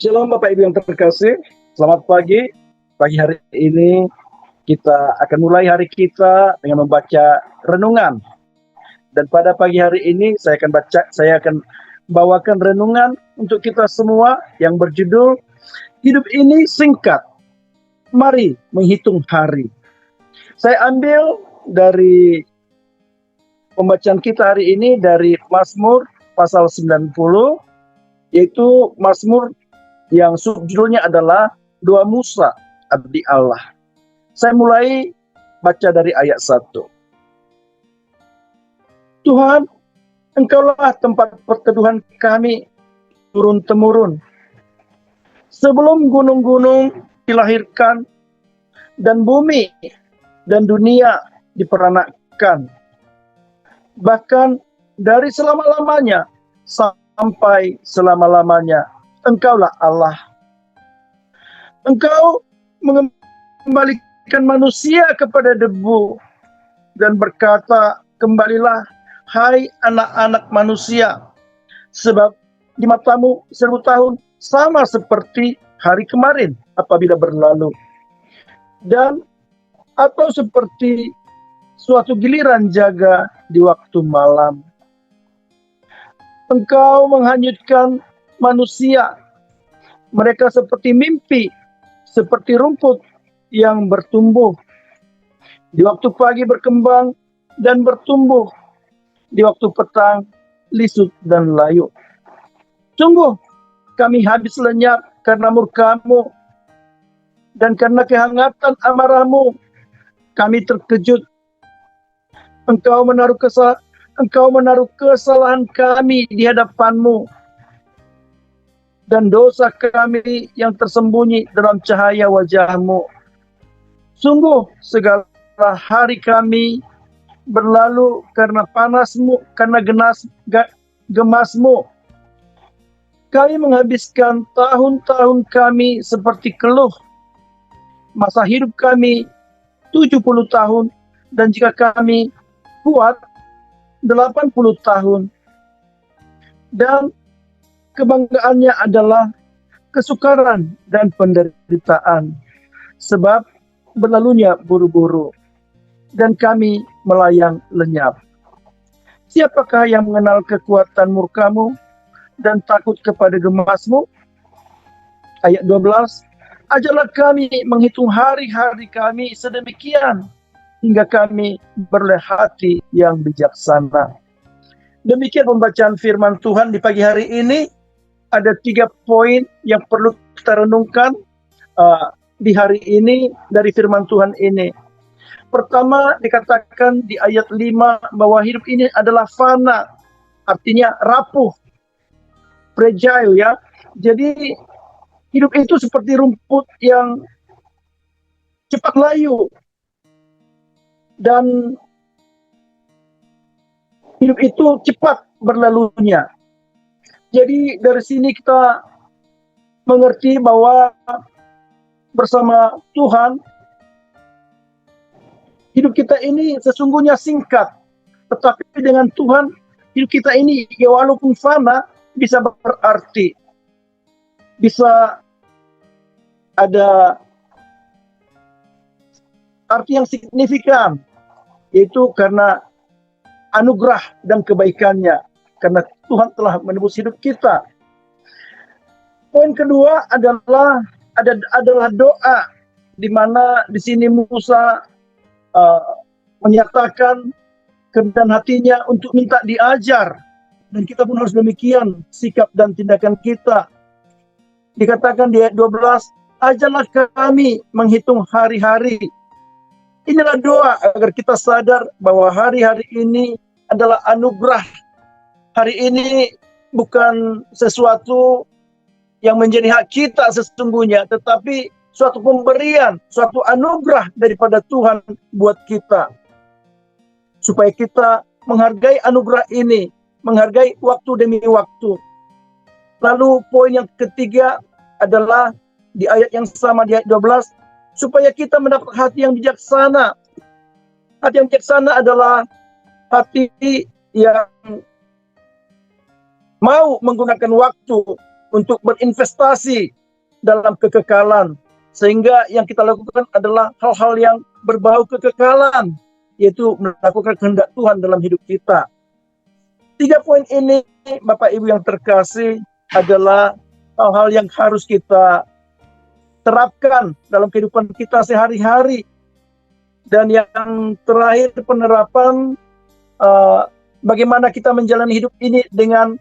Shalom Bapak Ibu yang terkasih, selamat pagi. Pagi hari ini kita akan mulai hari kita dengan membaca renungan. Dan pada pagi hari ini saya akan bawakan renungan untuk kita semua yang berjudul Hidup ini singkat, mari menghitung hari. Saya ambil dari pembacaan kita hari ini dari Mazmur pasal 90, yaitu Mazmur yang subjudulnya adalah Doa Musa, Abdi Allah. Saya mulai baca dari ayat 1. Tuhan, Engkaulah tempat perteduhan kami turun-temurun. Sebelum gunung-gunung dilahirkan dan bumi dan dunia diperanakkan. Bahkan dari selama-lamanya sampai selama-lamanya, Engkaulah Allah. Engkau mengembalikan manusia kepada debu dan berkata, kembalilah hai anak-anak manusia, sebab di matamu 1000 tahun sama seperti hari kemarin apabila berlalu, dan atau seperti suatu giliran jaga di waktu malam. Engkau menghanyutkan manusia, mereka seperti mimpi, seperti rumput yang bertumbuh. Di waktu pagi berkembang dan bertumbuh, di waktu petang lisut dan layu. Sungguh kami habis lenyap karena murka-Mu, dan karena kehangatan amarah-Mu kami terkejut. Engkau menaruh kesalahan kami di hadapan-Mu, dan dosa kami yang tersembunyi dalam cahaya wajah-Mu. Sungguh segala hari kami berlalu karena panas-Mu, karena gemas-Mu. Kami menghabiskan tahun-tahun kami seperti keluh. Masa hidup kami 70 tahun, dan jika kami kuat 80 tahun. Dan kebanggaannya adalah kesukaran dan penderitaan, sebab berlalunya buru-buru, dan kami melayang lenyap. Siapakah yang mengenal kekuatan murka-Mu dan takut kepada gemas-Mu? Ayat 12, ajarlah kami menghitung hari-hari kami sedemikian, hingga kami beroleh hati yang bijaksana. Demikian pembacaan firman Tuhan di pagi hari ini. Ada 3 poin yang perlu kita renungkan di hari ini dari firman Tuhan ini. Pertama, dikatakan di ayat 5 bahwa hidup ini adalah fana, artinya rapuh, fragile ya. Jadi hidup itu seperti rumput yang cepat layu, dan hidup itu cepat berlalunya. Jadi dari sini kita mengerti bahwa bersama Tuhan, hidup kita ini sesungguhnya singkat. Tetapi dengan Tuhan, hidup kita ini ya walaupun fana, bisa berarti. Bisa ada arti yang signifikan, yaitu karena anugerah dan kebaikannya, karena Tuhan telah menebus hidup kita. Poin kedua adalah doa, di mana di sini Musa menyatakan kerendahan hatinya untuk minta diajar, dan kita pun harus demikian sikap dan tindakan kita. Dikatakan di ayat 12, ajarlah kami menghitung hari-hari. Inilah doa agar kita sadar bahwa hari-hari ini adalah anugerah. Hari ini bukan sesuatu yang menjadi hak kita sesungguhnya, tetapi suatu pemberian, suatu anugerah daripada Tuhan buat kita. Supaya kita menghargai anugerah ini, menghargai waktu demi waktu. Lalu poin yang ketiga adalah di ayat yang sama, di ayat 12, supaya kita mendapat hati yang bijaksana. Hati yang bijaksana adalah hati yang mau menggunakan waktu untuk berinvestasi dalam kekekalan. Sehingga yang kita lakukan adalah hal-hal yang berbau kekekalan, yaitu melakukan kehendak Tuhan dalam hidup kita. 3 poin ini, Bapak Ibu yang terkasih, adalah hal-hal yang harus kita terapkan dalam kehidupan kita sehari-hari. Dan yang terakhir, penerapan bagaimana kita menjalani hidup ini dengan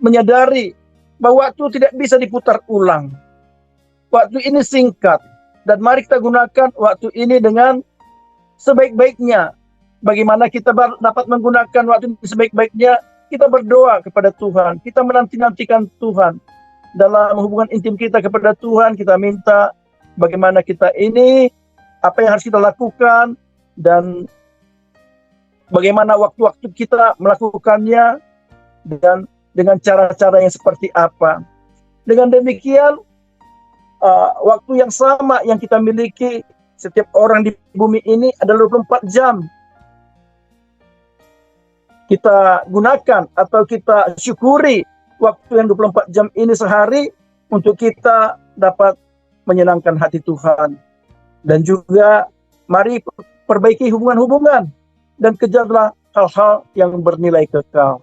menyadari bahwa waktu tidak bisa diputar ulang. Waktu ini singkat, dan mari kita gunakan waktu ini dengan sebaik-baiknya. Bagaimana kita dapat menggunakan waktu ini sebaik-baiknya? Kita berdoa kepada Tuhan, kita menanti-nantikan Tuhan. Dalam hubungan intim kita kepada Tuhan, kita minta bagaimana kita ini, apa yang harus kita lakukan, dan bagaimana waktu-waktu kita melakukannya, dan dengan cara-cara yang seperti apa. Dengan demikian, waktu yang sama yang kita miliki setiap orang di bumi ini adalah 24 jam. Kita gunakan atau kita syukuri waktu yang 24 jam ini sehari untuk kita dapat menyenangkan hati Tuhan. Dan juga mari perbaiki hubungan-hubungan dan kejarlah hal-hal yang bernilai kekal.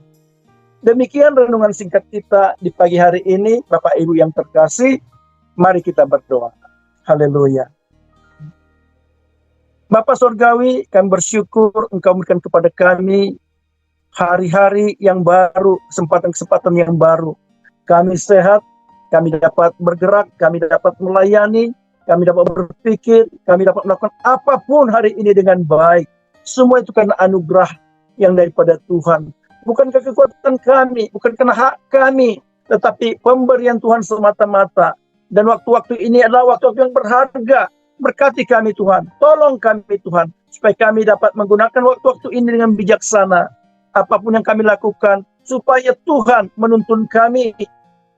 Demikian renungan singkat kita di pagi hari ini, Bapak Ibu yang terkasih. Mari kita berdoa. Haleluya. Bapa Surgawi, kami bersyukur Engkau memberikan kepada kami hari-hari yang baru, kesempatan-kesempatan yang baru. Kami sehat, kami dapat bergerak, kami dapat melayani, kami dapat berpikir, kami dapat melakukan apapun hari ini dengan baik. Semua itu karena anugerah yang daripada Tuhan. Bukan kekuatan kami, bukan karena hak kami, tetapi pemberian Tuhan semata-mata. Dan waktu-waktu ini adalah waktu-waktu yang berharga. Berkati kami Tuhan, tolong kami Tuhan, supaya kami dapat menggunakan waktu-waktu ini dengan bijaksana. Apapun yang kami lakukan, supaya Tuhan menuntun kami.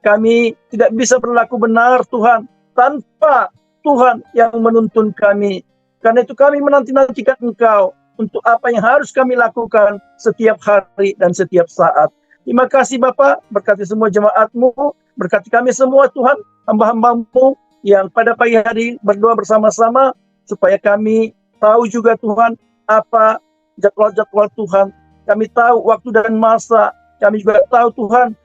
Kami tidak bisa berlaku benar Tuhan, tanpa Tuhan yang menuntun kami. Karena itu kami menanti-nantikan Engkau, untuk apa yang harus kami lakukan setiap hari dan setiap saat. Terima kasih Bapak, berkati semua jemaat-Mu, berkati kami semua Tuhan, hamba-hamba-Mu yang pada pagi hari berdoa bersama-sama, supaya kami tahu juga Tuhan, apa jadwal-jadwal Tuhan. Kami tahu waktu dan masa, kami juga tahu Tuhan,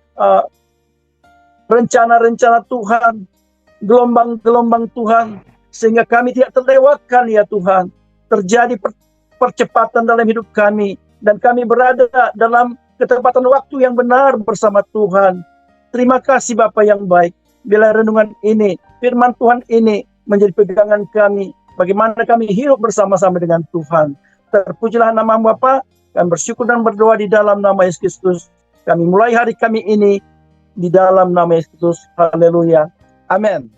rencana-rencana Tuhan, gelombang-gelombang Tuhan, sehingga kami tidak terlewatkan ya Tuhan. Terjadi percepatan dalam hidup kami, dan kami berada dalam ketepatan waktu yang benar bersama Tuhan. Terima kasih Bapa yang baik. Bila renungan ini, firman Tuhan ini menjadi pegangan kami, bagaimana kami hidup bersama-sama dengan Tuhan. Terpujilah nama Bapa. Kami bersyukur dan berdoa di dalam nama Yesus Kristus. Kami mulai hari kami ini di dalam nama Yesus Kristus. Haleluya. Amin.